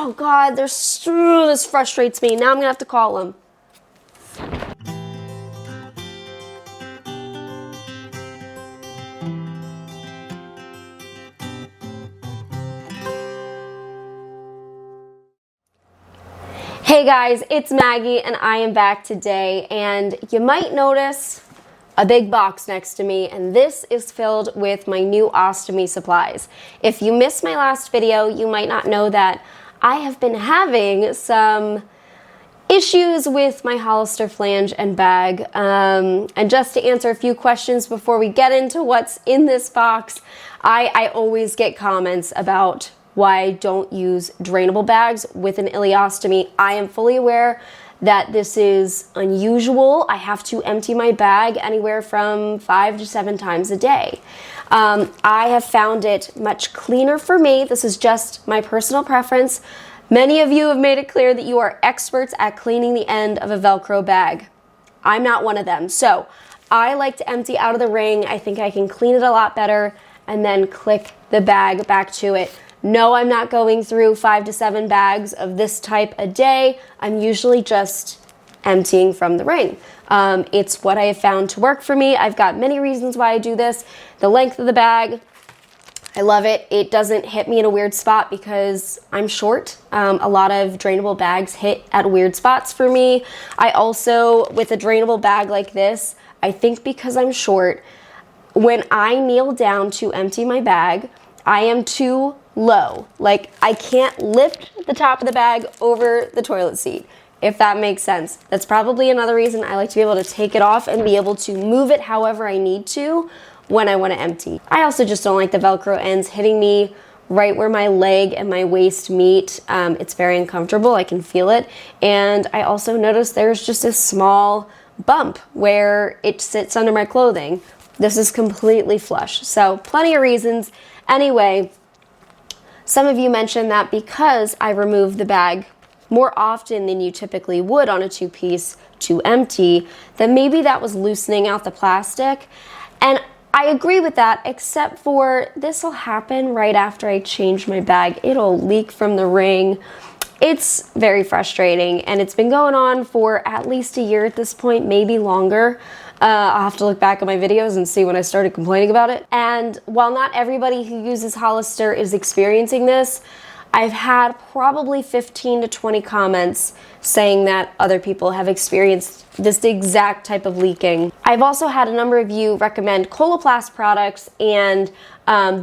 Oh God, this frustrates me. Now I'm gonna have to call him. Hey guys, it's Maggie and I am back today, and you might notice a big box next to me, and this is filled with my new ostomy supplies. If you missed my last video, you might not know that I have been having some issues with my Hollister flange and bag. And just to answer a few questions before we get into what's in this box, I always get comments about why I don't use drainable bags with an ileostomy. I am fully aware that this is unusual. I have to empty my bag anywhere from 5 to 7 times a day. I have found it much cleaner for me. This is just my personal preference. Many of you have made it clear that you are experts at cleaning the end of a Velcro bag. I'm not one of them. So I like to empty out of the ring. I think I can clean it a lot better and then click the bag back to it. No, I'm not going through 5 to 7 bags of this type a day. I'm usually just emptying from the ring. It's what I have found to work for me. I've got many reasons why I do this. The length of the bag, I love it. It doesn't hit me in a weird spot because I'm short. A lot of drainable bags hit at weird spots for me. I also, with a drainable bag like this, I think because I'm short, when I kneel down to empty my bag, I am too low. Like, I can't lift the top of the bag over the toilet seat, if that makes sense. That's probably another reason I like to be able to take it off and be able to move it however I need to when I want to empty. I also just don't like the Velcro ends hitting me right where my leg and my waist meet. It's very uncomfortable. I can feel it. And I also noticed there's just a small bump where it sits under my clothing. This is completely flush. So plenty of reasons. Anyway, some of you mentioned that because I remove the bag more often than you typically would on a 2-piece to empty, that maybe that was loosening out the plastic. And I agree with that, except for this will happen right after I change my bag. It'll leak from the ring. It's very frustrating, and it's been going on for at least a year at this point, maybe longer. I'll have to look back at my videos and see when I started complaining about it. And while not everybody who uses Hollister is experiencing this, I've had probably 15 to 20 comments saying that other people have experienced this exact type of leaking. I've also had a number of you recommend Coloplast products, and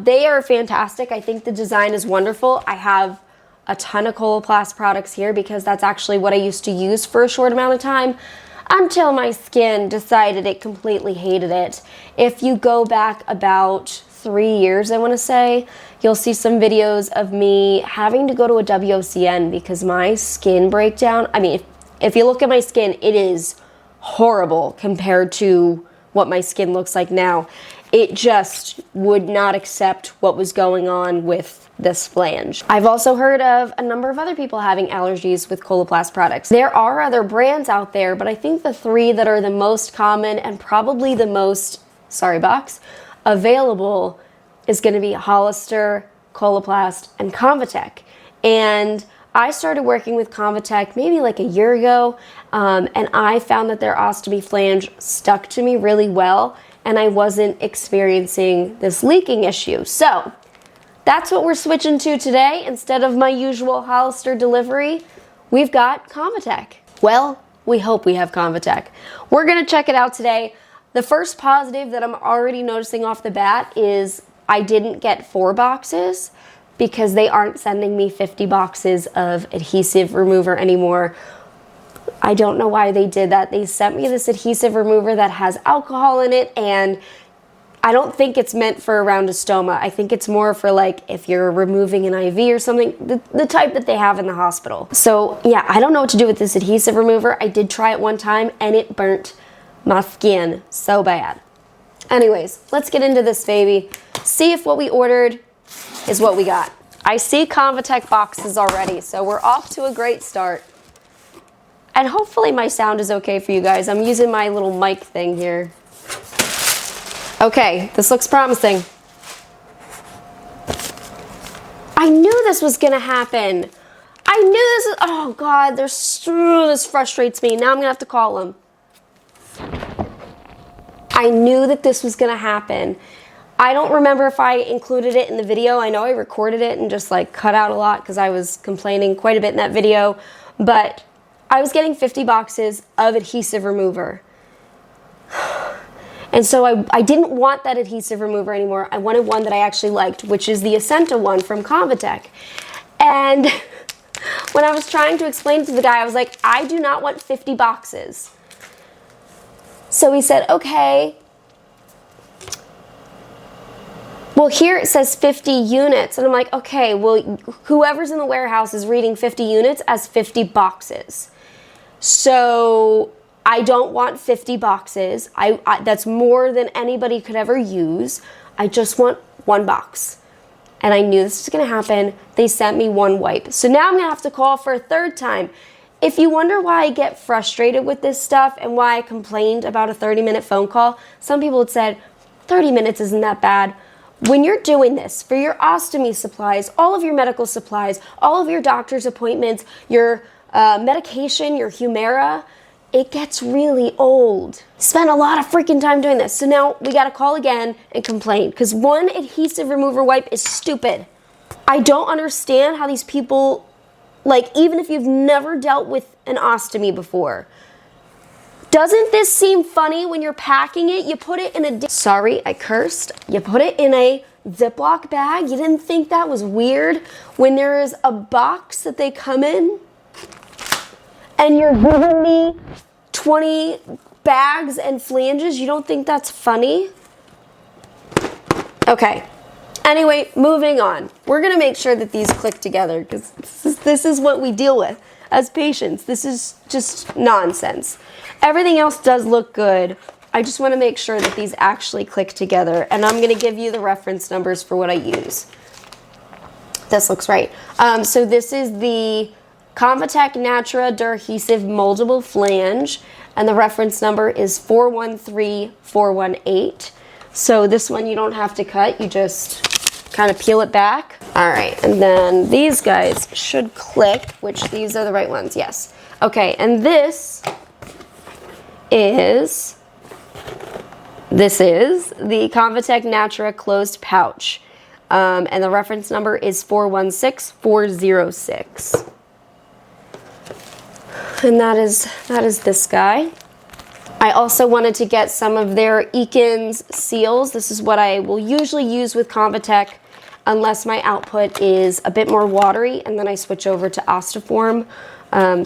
they are fantastic. I think the design is wonderful. I have a ton of Coloplast products here because that's actually what I used to use for a short amount of time, until my skin decided it completely hated it. If you go back about 3 years, I want to say, you'll see some videos of me having to go to a WOCN because my skin breakdown, I mean, if you look at my skin, it is horrible compared to what my skin looks like now. It just would not accept what was going on with this flange. I've also heard of a number of other people having allergies with Coloplast products. There are other brands out there, but I think the 3 that are the most common and probably the most, sorry box, available is going to be Hollister, Coloplast, and Convatec. And I started working with Convatec maybe like a year ago, and I found that their ostomy flange stuck to me really well, and I wasn't experiencing this leaking issue. So that's what we're switching to today. Instead of my usual Hollister delivery, we've got Convatec. Well, we hope we have Convatec. We're gonna check it out today. The first positive that I'm already noticing off the bat is I didn't get 4 boxes because they aren't sending me 50 boxes of adhesive remover anymore. I don't know why they did that. They sent me this adhesive remover that has alcohol in it, and I don't think it's meant for around a stoma. I think it's more for like if you're removing an IV or something, the type that they have in the hospital. So yeah, I don't know what to do with this adhesive remover. I did try it one time and it burnt my skin so bad. Anyways, let's get into this baby. See if what we ordered is what we got. I see Convatec boxes already, so we're off to a great start. And hopefully my sound is okay for you guys. I'm using my little mic thing here. Okay, this looks promising. I knew this was gonna happen. I knew this is, oh God, this frustrates me. Now I'm gonna have to call him. I knew that this was gonna happen. I don't remember if I included it in the video. I know I recorded it and just like cut out a lot because I was complaining quite a bit in that video, but I was getting 50 boxes of adhesive remover. And so I didn't want that adhesive remover anymore. I wanted one that I actually liked, which is the Ascenta one from Convatec. And when I was trying to explain to the guy, I was like, I do not want 50 boxes. So he said, okay. Well, here it says 50 units. And I'm like, okay, well, whoever's in the warehouse is reading 50 units as 50 boxes. So I don't want 50 boxes. That's more than anybody could ever use. I just want one box. And I knew this was gonna happen. They sent me one wipe. So now I'm gonna have to call for a third time. If you wonder why I get frustrated with this stuff and why I complained about a 30-minute phone call, some people had said, 30 minutes isn't that bad. When you're doing this for your ostomy supplies, all of your medical supplies, all of your doctor's appointments, your medication, your Humira, it gets really old. Spend a lot of freaking time doing this. So now we gotta call again and complain because one adhesive remover wipe is stupid. I don't understand how these people, like, even if you've never dealt with an ostomy before, doesn't this seem funny when you're packing it? You put it in a, sorry, I cursed. You put it in a Ziploc bag. You didn't think that was weird when there is a box that they come in? And you're giving me 20 bags and flanges? You don't think that's funny? Okay. Anyway, moving on. We're going to make sure that these click together because this is what we deal with as patients. This is just nonsense. Everything else does look good. I just want to make sure that these actually click together. And I'm going to give you the reference numbers for what I use. This looks right. So this is the Convatec Natura Adhesive Moldable Flange, and the reference number is 413418. So this one you don't have to cut, you just kind of peel it back. All right, and then these guys should click, which these are the right ones, yes. Okay, and this is the Convatec Natura Closed Pouch, and the reference number is 416406. And that is this guy. I also wanted to get some of their Eakins seals. This is what I will usually use with Convatec unless my output is a bit more watery, and then I switch over to Ostoform.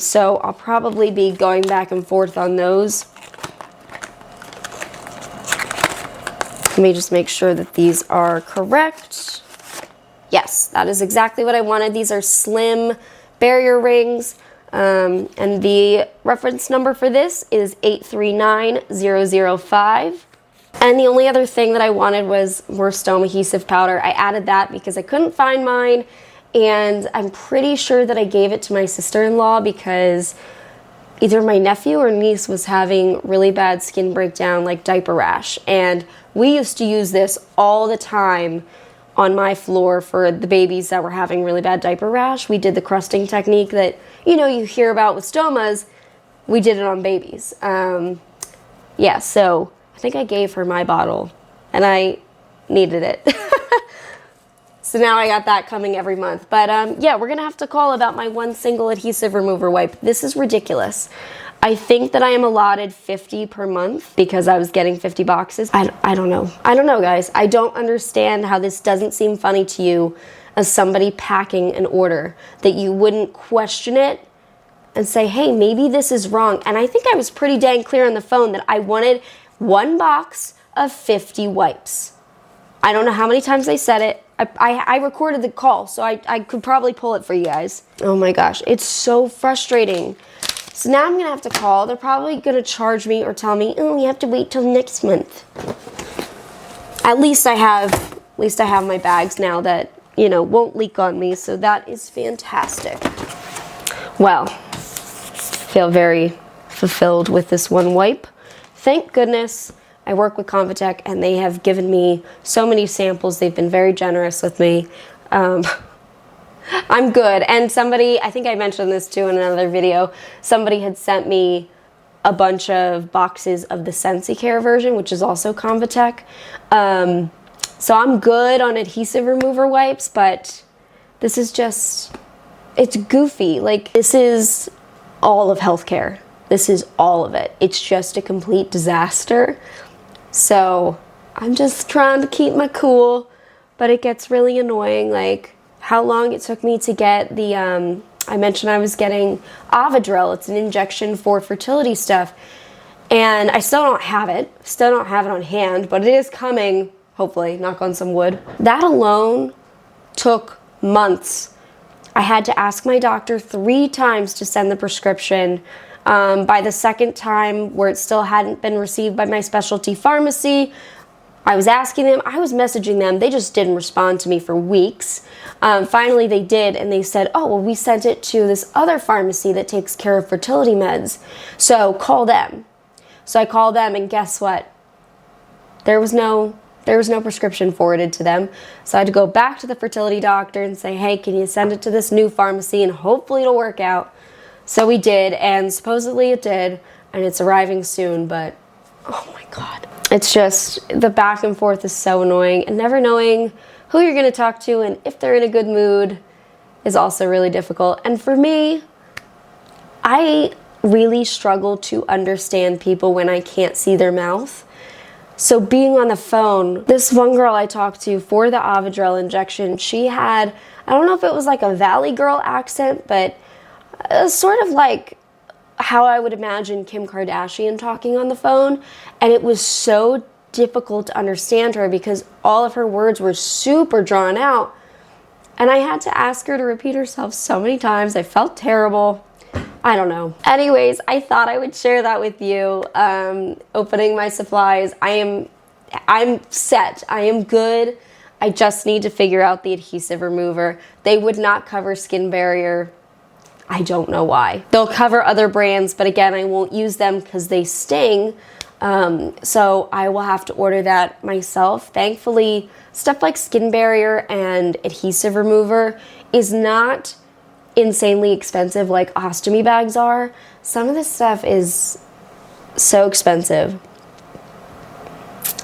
So I'll probably be going back and forth on those. Let me just make sure that these are correct. Yes, that is exactly what I wanted. These are slim barrier rings. And the reference number for this is 839005. And the only other thing that I wanted was more stoma adhesive powder. I added that because I couldn't find mine, and I'm pretty sure that I gave it to my sister-in-law because either my nephew or niece was having really bad skin breakdown, like diaper rash. And we used to use this all the time on my floor for the babies that were having really bad diaper rash. We did the crusting technique that, you know, you hear about with stomas. We did it on babies. Yeah, so I think I gave her my bottle and I needed it. So now I got that coming every month. But yeah, we're gonna have to call about my one single adhesive remover wipe. This is ridiculous. I think that I am allotted 50 per month because I was getting 50 boxes. I don't know. I don't know, guys. I don't understand how this doesn't seem funny to you as somebody packing an order, that you wouldn't question it and say, hey, maybe this is wrong. And I think I was pretty dang clear on the phone that I wanted one box of 50 wipes. I don't know how many times I said it. I recorded the call, so I could probably pull it for you guys. Oh my gosh, it's so frustrating. So now I'm gonna have to call. They're probably gonna charge me or tell me, oh, you have to wait till next month. At least I have my bags now that, you know, won't leak on me, so that is fantastic. Well, feel very fulfilled with this one wipe. Thank goodness I work with Convatec and they have given me so many samples. They've been very generous with me. I'm good. And somebody, I think I mentioned this too in another video, somebody had sent me a bunch of boxes of the SensiCare version, which is also Convatec. So I'm good on adhesive remover wipes, but this is just, it's goofy. Like, this is all of healthcare. This is all of it. It's just a complete disaster. So I'm just trying to keep my cool, but it gets really annoying. Like, how long it took me to get the, I mentioned I was getting Avidrel. It's an injection for fertility stuff. And I still don't have it. Still don't have it on hand, but it is coming, hopefully, knock on some wood. That alone took months. I had to ask my doctor 3 times to send the prescription. By the second time, where it still hadn't been received by my specialty pharmacy, I was asking them, I was messaging them, they just didn't respond to me for weeks. Finally they did, and they said, oh, well, we sent it to this other pharmacy that takes care of fertility meds, so call them. So I called them, and guess what? There was no prescription forwarded to them. So I had to go back to the fertility doctor and say, hey, can you send it to this new pharmacy and hopefully it'll work out. So we did, and supposedly it did, and it's arriving soon, but oh my God. It's just, the back and forth is so annoying, and never knowing who you're gonna talk to and if they're in a good mood is also really difficult. And for me, I really struggle to understand people when I can't see their mouth. So being on the phone, this one girl I talked to for the Avidrel injection, she had, I don't know if it was like a Valley Girl accent, but sort of like how I would imagine Kim Kardashian talking on the phone, and it was so difficult to understand her because all of her words were super drawn out, and I had to ask her to repeat herself so many times. I felt terrible. I don't know. Anyways, I thought I would share that with you. Opening my supplies. I'm set. I am good. I just need to figure out the adhesive remover. They would not cover Skin Barrier. I don't know why. They'll cover other brands, but again, I won't use them because they sting. So I will have to order that myself. Thankfully, stuff like Skin Barrier and adhesive remover is not insanely expensive like ostomy bags are. Some of this stuff is so expensive.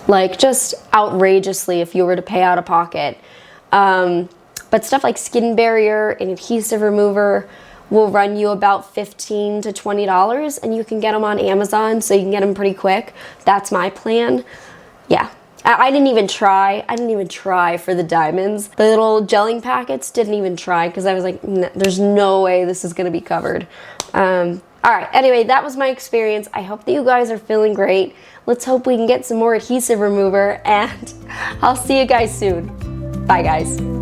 Like, just outrageously if you were to pay out of pocket. But stuff like Skin Barrier and adhesive remover will run you about $15 to $20, and you can get them on Amazon, so you can get them pretty quick. That's my plan. Yeah. I didn't even try. I didn't even try for the diamonds. The little gelling packets, didn't even try because I was like, there's no way this is going to be covered. All right. Anyway, that was my experience. I hope that you guys are feeling great. Let's hope we can get some more adhesive remover, and I'll see you guys soon. Bye, guys.